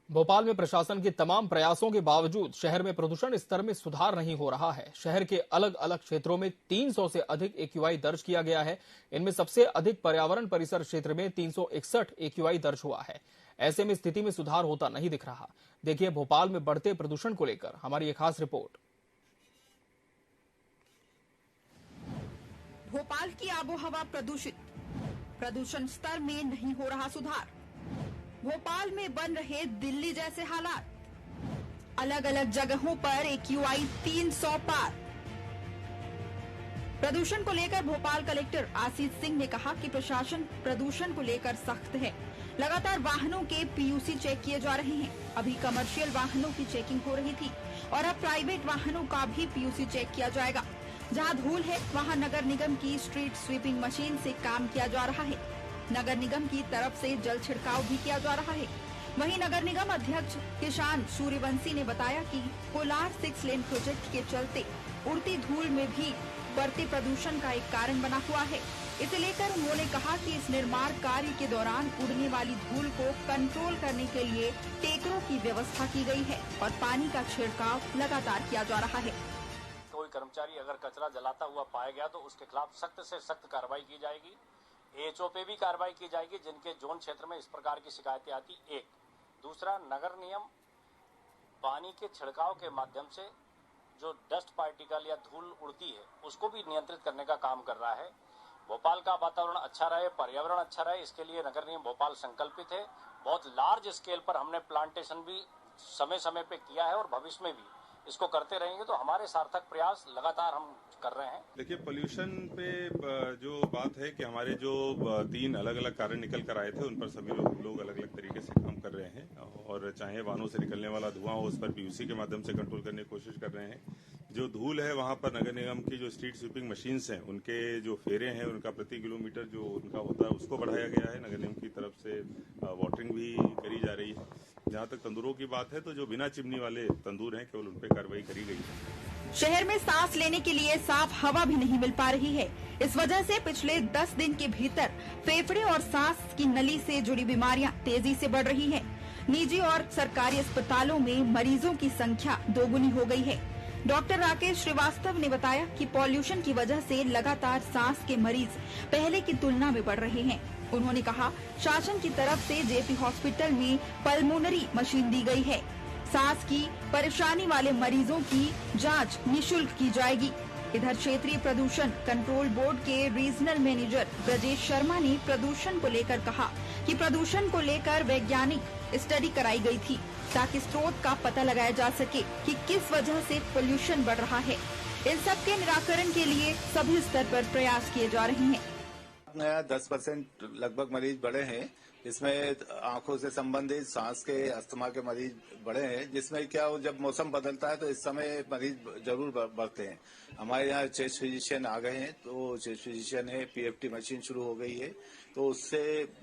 भोपाल में प्रशासन के तमाम प्रयासों के बावजूद शहर में प्रदूषण स्तर में सुधार नहीं हो रहा है। शहर के अलग अलग क्षेत्रों में 300 से अधिक एक्यूआई दर्ज किया गया है। इनमें सबसे अधिक पर्यावरण परिसर क्षेत्र में 361 एक्यूआई दर्ज हुआ है। ऐसे में स्थिति में सुधार होता नहीं दिख रहा। देखिए भोपाल में बढ़ते प्रदूषण को लेकर हमारी एक खास रिपोर्ट। भोपाल की आबोहवा प्रदूषित, प्रदूषण स्तर में नहीं हो रहा सुधार। भोपाल में बन रहे दिल्ली जैसे हालात, अलग अलग जगहों पर एक्यूआई 300 पार। प्रदूषण को लेकर भोपाल कलेक्टर आशीष सिंह ने कहा कि प्रशासन प्रदूषण को लेकर सख्त है। लगातार वाहनों के पीयूसी चेक किए जा रहे हैं। अभी कमर्शियल वाहनों की चेकिंग हो रही थी और अब प्राइवेट वाहनों का भी पीयूसी चेक किया जाएगा। जहां धूल है वहां नगर निगम की स्ट्रीट स्वीपिंग मशीन से काम किया जा रहा है। नगर निगम की तरफ से जल छिड़काव भी किया जा रहा है। वहीं नगर निगम अध्यक्ष किसान सूर्यवंशी ने बताया कि कोलार 6 लेन प्रोजेक्ट के चलते उड़ती धूल में भी बढ़ते प्रदूषण का एक कारण बना हुआ है। इसे लेकर उन्होंने कहा कि इस निर्माण कार्य के दौरान उड़ने वाली धूल को कंट्रोल करने के लिए टेकरों की व्यवस्था की गई है और पानी का छिड़काव लगातार किया जा रहा है। कोई कर्मचारी अगर कचरा जलाता हुआ पाया गया तो उसके खिलाफ सख्त से सख्त कार्रवाई की जाएगी। एएचओ पे भी कार्रवाई की जाएगी जिनके जोन क्षेत्र में इस प्रकार की शिकायतें आती। एक दूसरा, नगर निगम पानी के छिड़काव के माध्यम से जो डस्ट पार्टिकल या धूल उड़ती है उसको भी नियंत्रित करने का काम कर रहा है। भोपाल का वातावरण अच्छा रहे, पर्यावरण अच्छा रहे, इसके लिए नगर निगम भोपाल संकल्पित है। बहुत लार्ज स्केल पर हमने प्लांटेशन भी समय समय पे किया है और भविष्य में भी इसको करते रहेंगे। तो हमारे सार्थक प्रयास लगातार हम कर रहे हैं। देखिए, पोल्यूशन पे जो बात है कि हमारे जो 3 अलग अलग कारण निकल कर आए थे उन पर सभी लोग अलग अलग तरीके से काम कर रहे हैं और चाहे वाहनों से निकलने वाला धुआं हो उस पर पीयूसी के माध्यम से कंट्रोल करने की कोशिश कर रहे हैं। जो धूल है वहां पर नगर निगम की जो स्ट्रीट स्वीपिंग मशीन्स हैं उनके जो फेरे हैं उनका प्रति किलोमीटर जो उनका होता है उसको बढ़ाया गया है। नगर निगम की तरफ से वाटरिंग भी करी जा रही है। जहां तक तंदूरों की बात है तो जो बिना चिमनी वाले तंदूर हैं केवल उन पर कार्रवाई करी गई है। शहर में सांस लेने के लिए साफ हवा भी नहीं मिल पा रही है। इस वजह से पिछले 10 दिन के भीतर फेफड़े और सांस की नली से जुड़ी बीमारियां तेजी से बढ़ रही हैं। निजी और सरकारी अस्पतालों में मरीजों की संख्या दोगुनी हो गई है। डॉक्टर राकेश श्रीवास्तव ने बताया कि पॉल्यूशन की वजह से लगातार सांस के मरीज पहले की तुलना में बढ़ रहे हैं। उन्होंने कहा, शासन की तरफ से जेपी हॉस्पिटल में पल्मोनरी मशीन दी गई है। सांस की परेशानी वाले मरीजों की जांच निशुल्क की जाएगी। इधर क्षेत्रीय प्रदूषण कंट्रोल बोर्ड के रीजनल मैनेजर ब्रजेश शर्मा ने प्रदूषण को लेकर कहा कि प्रदूषण को लेकर वैज्ञानिक स्टडी कराई गई थी ताकि स्रोत का पता लगाया जा सके कि किस वजह से पोल्यूशन बढ़ रहा है। इन सब के निराकरण के लिए सभी स्तर पर प्रयास किए जा रहे हैं। 10% लगभग मरीज बढ़े हैं। इसमें आंखों से संबंधित, सांस के, अस्थमा के मरीज बढ़े हैं। जिसमें क्या हो, जब मौसम बदलता है तो इस समय मरीज जरूर बढ़ते हैं। हमारे यहाँ चेस्ट फिजिशियन आ गए हैं तो चेस्ट फिजिशियन है, पीएफटी मशीन शुरू हो गई है तो उससे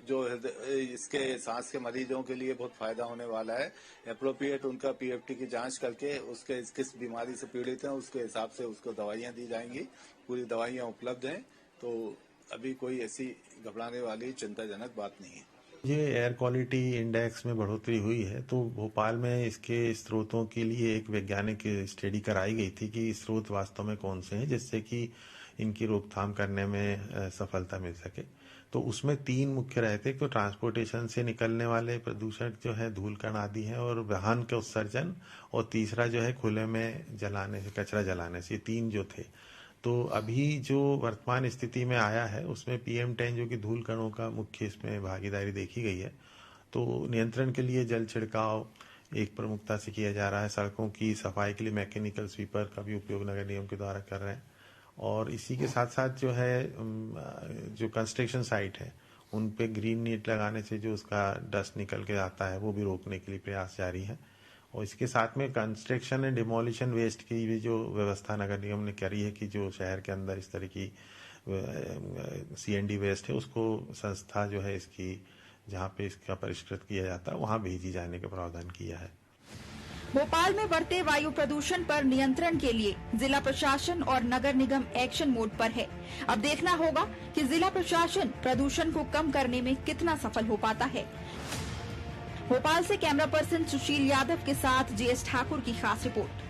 जो इसके सांस के मरीजों के लिए बहुत फायदा होने वाला है। एप्रोप्रिएट उनका पीएफटी की जांच करके उसके किस बीमारी से पीड़ित हैं उसके हिसाब से उसको दवाइयां दी जाएंगी। पूरी दवाइयां उपलब्ध हैं तो अभी कोई ऐसी घबराने वाली चिंताजनक बात नहीं है। ये एयर क्वालिटी इंडेक्स में बढ़ोतरी हुई है तो भोपाल में इसके स्रोतों के लिए एक वैज्ञानिक स्टडी कराई गई थी कि स्रोत वास्तव में कौन से हैं जिससे कि इनकी रोकथाम करने में सफलता मिल सके। तो उसमें 3 मुख्य रहते, तो ट्रांसपोर्टेशन से निकलने वाले प्रदूषण जो है धूल कण आदि है और वाहन के उत्सर्जन, और तीसरा जो है खुले में जलाने से, कचरा जलाने से। 3 जो थे तो अभी जो वर्तमान स्थिति में आया है उसमें PM10 जो कि धूल कणों का मुख्य इसमें भागीदारी देखी गई है। तो नियंत्रण के लिए जल छिड़काव एक प्रमुखता से किया जा रहा है। सड़कों की सफाई के लिए मैकेनिकल स्वीपर का भी उपयोग नगर निगम के द्वारा कर रहे हैं और इसी के साथ साथ जो है जो कंस्ट्रक्शन साइट है उन पे ग्रीन नेट लगाने से जो उसका डस्ट निकल के आता है वो भी रोकने के लिए प्रयास जारी है। और इसके साथ में कंस्ट्रक्शन एंड डिमोलिशन वेस्ट की भी जो व्यवस्था नगर निगम ने करी है कि जो शहर के अंदर इस तरह की CND वेस्ट है उसको संस्था जो है इसकी जहां पे इसका परिष्कृत किया जाता है वहां भेजी जाने का प्रावधान किया है। भोपाल में बढ़ते वायु प्रदूषण पर नियंत्रण के लिए जिला प्रशासन और नगर निगम एक्शन मोड पर है। अब देखना होगा कि जिला प्रशासन प्रदूषण को कम करने में कितना सफल हो पाता है। भोपाल से कैमरा पर्सन सुशील यादव के साथ जीएस ठाकुर की खास रिपोर्ट।